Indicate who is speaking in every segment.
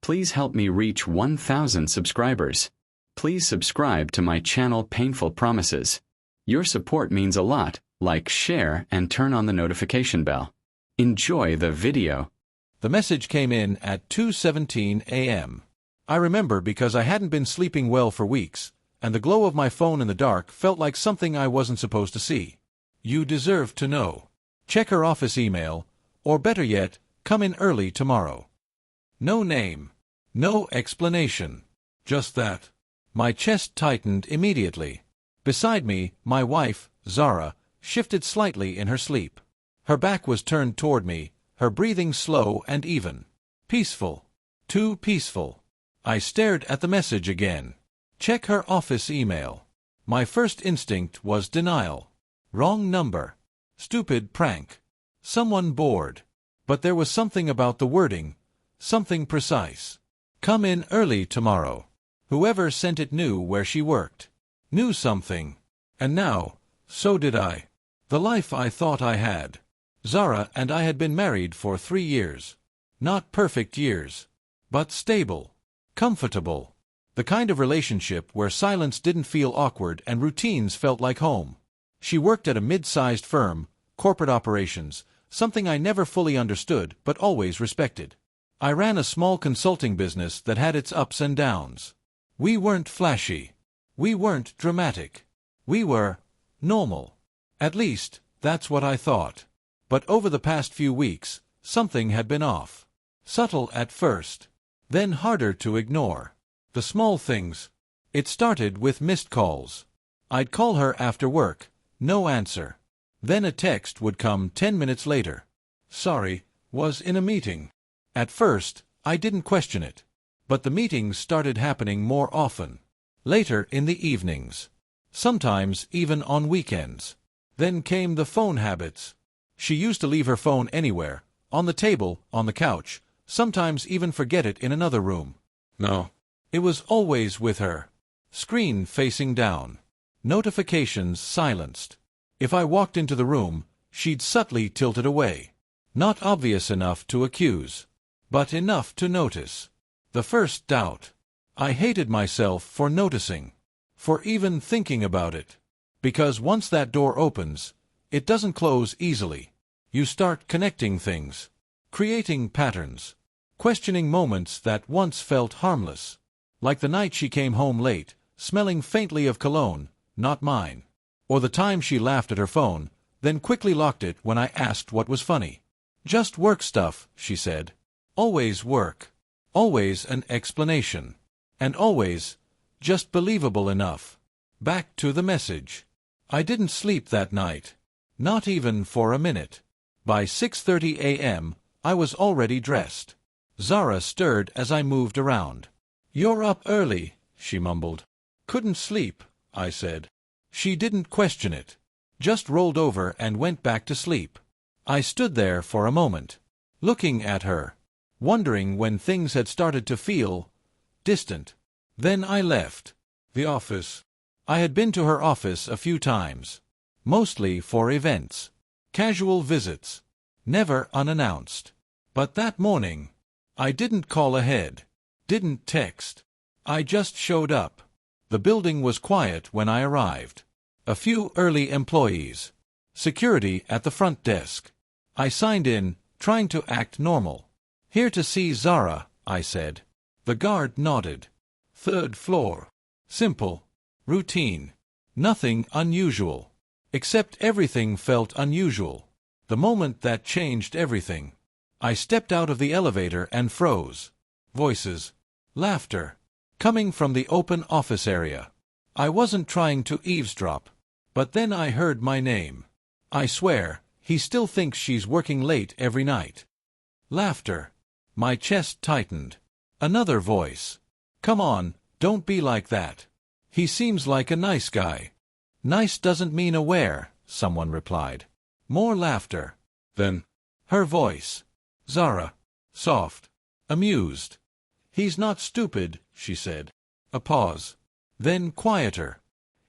Speaker 1: Please help me reach 1,000 subscribers. Please subscribe to my channel Painful Promises. Your support means a lot. Like, share, and turn on the notification bell. Enjoy the video.
Speaker 2: The message came in at 2:17 a.m. I remember because I hadn't been sleeping well for weeks, and the glow of my phone in the dark felt like something I wasn't supposed to see. You deserve to know. Check her office email, or better yet, come in early tomorrow. No name. No explanation. Just that. My chest tightened immediately. Beside me, my wife, Zara, shifted slightly in her sleep. Her back was turned toward me, her breathing slow and even. Peaceful. Too peaceful. I stared at the message again. Check her office email. My first instinct was denial. Wrong number. Stupid prank. Someone bored. But there was something about the wording. Something precise. Come in early tomorrow. Whoever sent it knew where she worked. Knew something. And now, so did I. The life I thought I had. Zara and I had been married for 3 years. Not perfect years. But stable. Comfortable. The kind of relationship where silence didn't feel awkward and routines felt like home. She worked at a mid-sized firm, corporate operations, something I never fully understood but always respected. I ran a small consulting business that had its ups and downs. We weren't flashy. We weren't dramatic. We were normal. At least, that's what I thought. But over the past few weeks, something had been off. Subtle at first. Then harder to ignore. The small things. It started with missed calls. I'd call her after work. No answer. Then a text would come 10 minutes later. Sorry, was in a meeting. At first, I didn't question it. But the meetings started happening more often. Later in the evenings. Sometimes even on weekends. Then came the phone habits. She used to leave her phone anywhere, on the table, on the couch, sometimes even forget it in another room. No. It was always with her. Screen facing down. Notifications silenced. If I walked into the room, she'd subtly tilt it away. Not obvious enough to accuse. But enough to notice. The first doubt. I hated myself for noticing. For even thinking about it. Because once that door opens, it doesn't close easily. You start connecting things. Creating patterns. Questioning moments that once felt harmless. Like the night she came home late, smelling faintly of cologne, not mine. Or the time she laughed at her phone, then quickly locked it when I asked what was funny. Just work stuff, she said. Always work. Always an explanation. And always, just believable enough. Back to the message. I didn't sleep that night. Not even for a minute. By 6:30 a.m., I was already dressed. Zara stirred as I moved around. You're up early, she mumbled. Couldn't sleep, I said. She didn't question it. Just rolled over and went back to sleep. I stood there for a moment, looking at her, wondering when things had started to feel distant. Then I left. The office. I had been to her office a few times. Mostly for events. Casual visits. Never unannounced. But that morning, I didn't call ahead. Didn't text. I just showed up. The building was quiet when I arrived. A few early employees. Security at the front desk. I signed in, trying to act normal. Here to see Zara, I said. The guard nodded. 3rd floor. Simple. Routine. Nothing unusual. Except everything felt unusual. The moment that changed everything. I stepped out of the elevator and froze. Voices. Laughter. Coming from the open office area. I wasn't trying to eavesdrop. But then I heard my name. I swear, he still thinks she's working late every night. Laughter. My chest tightened. Another voice. Come on, don't be like that. He seems like a nice guy. Nice doesn't mean aware, someone replied. More laughter. Then, her voice. Zara. Soft. Amused. He's not stupid, she said. A pause. Then quieter.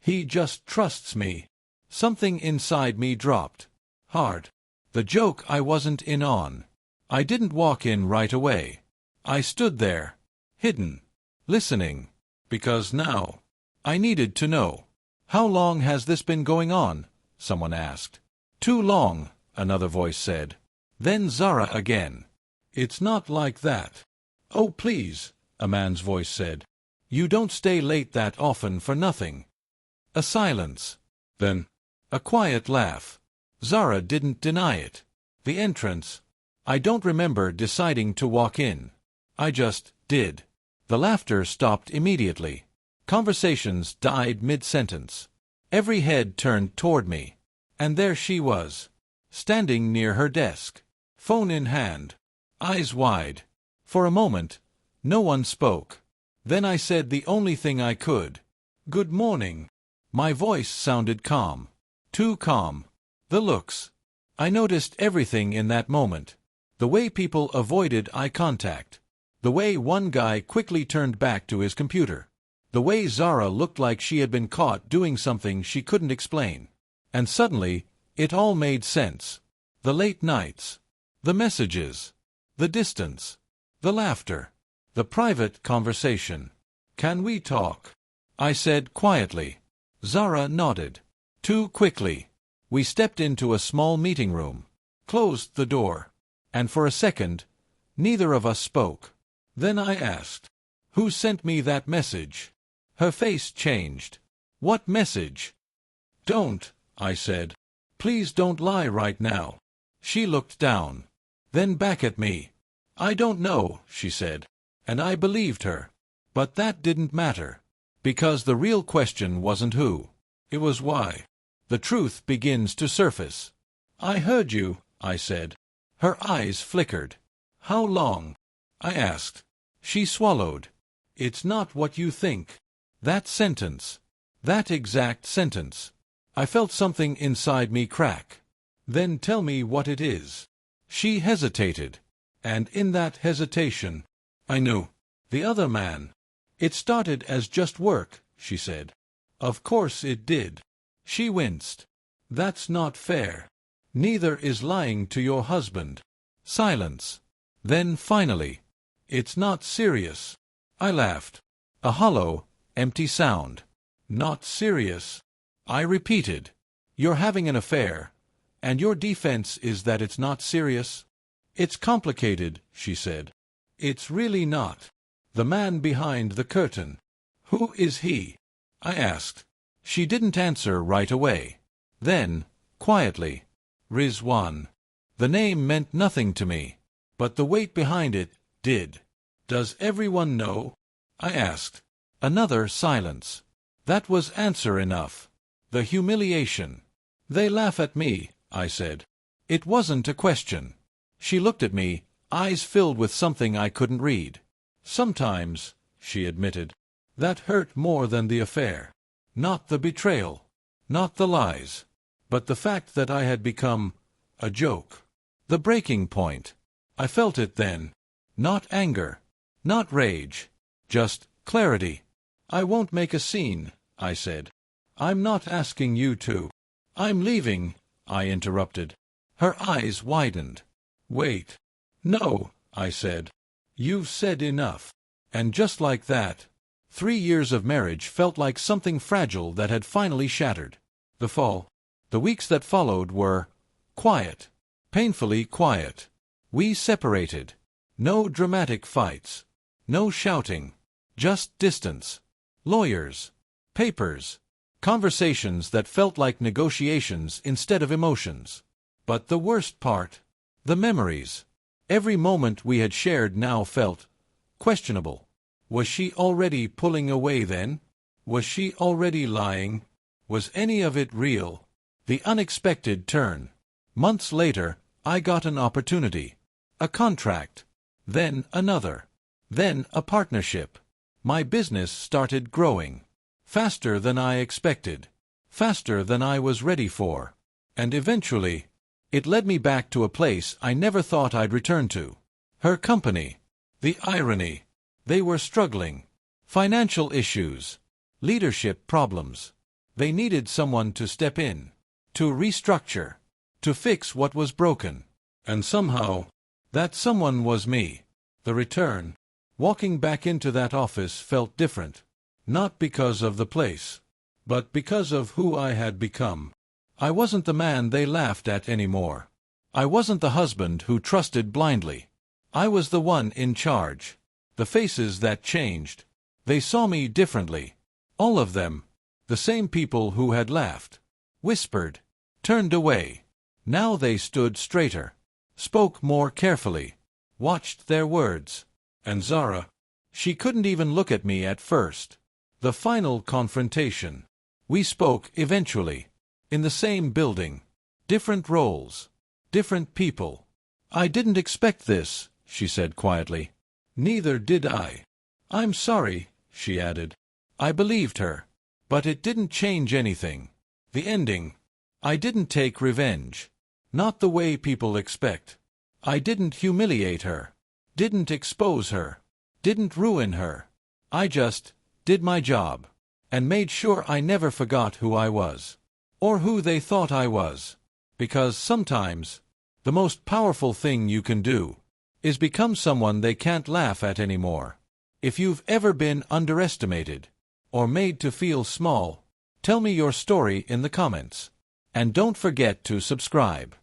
Speaker 2: He just trusts me. Something inside me dropped. Hard. The joke I wasn't in on. I didn't walk in right away. I stood there, hidden, listening. Because now, I needed to know. How long has this been going on? Someone asked. Too long, another voice said. Then Zara again. It's not like that. Oh, please, a man's voice said. You don't stay late that often for nothing. A silence. Then, a quiet laugh. Zara didn't deny it. The entrance. I don't remember deciding to walk in. I just did. The laughter stopped immediately. Conversations died mid-sentence. Every head turned toward me. And there she was, standing near her desk, phone in hand, eyes wide. For a moment, no one spoke. Then I said the only thing I could. Good morning. My voice sounded calm. Too calm. The looks. I noticed everything in that moment. The way people avoided eye contact. The way one guy quickly turned back to his computer. The way Zara looked like she had been caught doing something she couldn't explain. And suddenly, it all made sense. The late nights. The messages. The distance. The laughter. The private conversation. Can we talk? I said quietly. Zara nodded. Too quickly. We stepped into a small meeting room. Closed the door. And for a second, neither of us spoke. Then I asked, who sent me that message? Her face changed. What message? Don't, I said. Please don't lie right now. She looked down. Then back at me. I don't know, she said. And I believed her. But that didn't matter. Because the real question wasn't who. It was why. The truth begins to surface. I heard you, I said. Her eyes flickered. How long? I asked. She swallowed. It's not what you think. That sentence. That exact sentence. I felt something inside me crack. Then tell me what it is. She hesitated. And in that hesitation, I knew. The other man. It started as just work, she said. Of course it did. She winced. That's not fair. Neither is lying to your husband. Silence. Then finally, it's not serious. I laughed. A hollow, empty sound. Not serious. I repeated. You're having an affair, and your defense is that it's not serious? It's complicated, she said. It's really not. The man behind the curtain. Who is he? I asked. She didn't answer right away. Then, quietly, Rizwan. The name meant nothing to me, but the weight behind it did. Does everyone know? I asked. Another silence. That was answer enough. The humiliation. They laugh at me, I said. It wasn't a question. She looked at me, eyes filled with something I couldn't read. Sometimes, she admitted, that hurt more than the affair. Not the betrayal, not the lies, but the fact that I had become a joke. The breaking point. I felt it then. Not anger, not rage, just clarity. I won't make a scene, I said. I'm not asking you to. I'm leaving, I interrupted. Her eyes widened. Wait. No, I said. You've said enough. And just like that, 3 years of marriage felt like something fragile that had finally shattered. The fall. The weeks that followed were quiet. Painfully quiet. We separated. No dramatic fights. No shouting. Just distance. Lawyers. Papers. Conversations that felt like negotiations instead of emotions. But the worst part, the memories. Every moment we had shared now felt questionable. Was she already pulling away then? Was she already lying? Was any of it real? The unexpected turn. Months later, I got an opportunity. A contract. Then another. Then a partnership. My business started growing. Faster than I expected. Faster than I was ready for. And eventually, it led me back to a place I never thought I'd return to. Her company. The irony. They were struggling. Financial issues. Leadership problems. They needed someone to step in. To restructure. To fix what was broken. And somehow, that someone was me. The return. Walking back into that office felt different. Not because of the place, but because of who I had become. I wasn't the man they laughed at anymore. I wasn't the husband who trusted blindly. I was the one in charge. The faces that changed. They saw me differently. All of them. The same people who had laughed, whispered, turned away. Now they stood straighter, spoke more carefully, watched their words. And Zara, she couldn't even look at me at first. The final confrontation. We spoke eventually. In the same building. Different roles. Different people. I didn't expect this, she said quietly. Neither did I. I'm sorry, she added. I believed her. But it didn't change anything. The ending. I didn't take revenge. Not the way people expect. I didn't humiliate her. Didn't expose her. Didn't ruin her. I just did my job. And made sure I never forgot who I was. Or who they thought I was. Because sometimes, the most powerful thing you can do is become someone they can't laugh at anymore. If you've ever been underestimated or made to feel small, tell me your story in the comments. And don't forget to subscribe.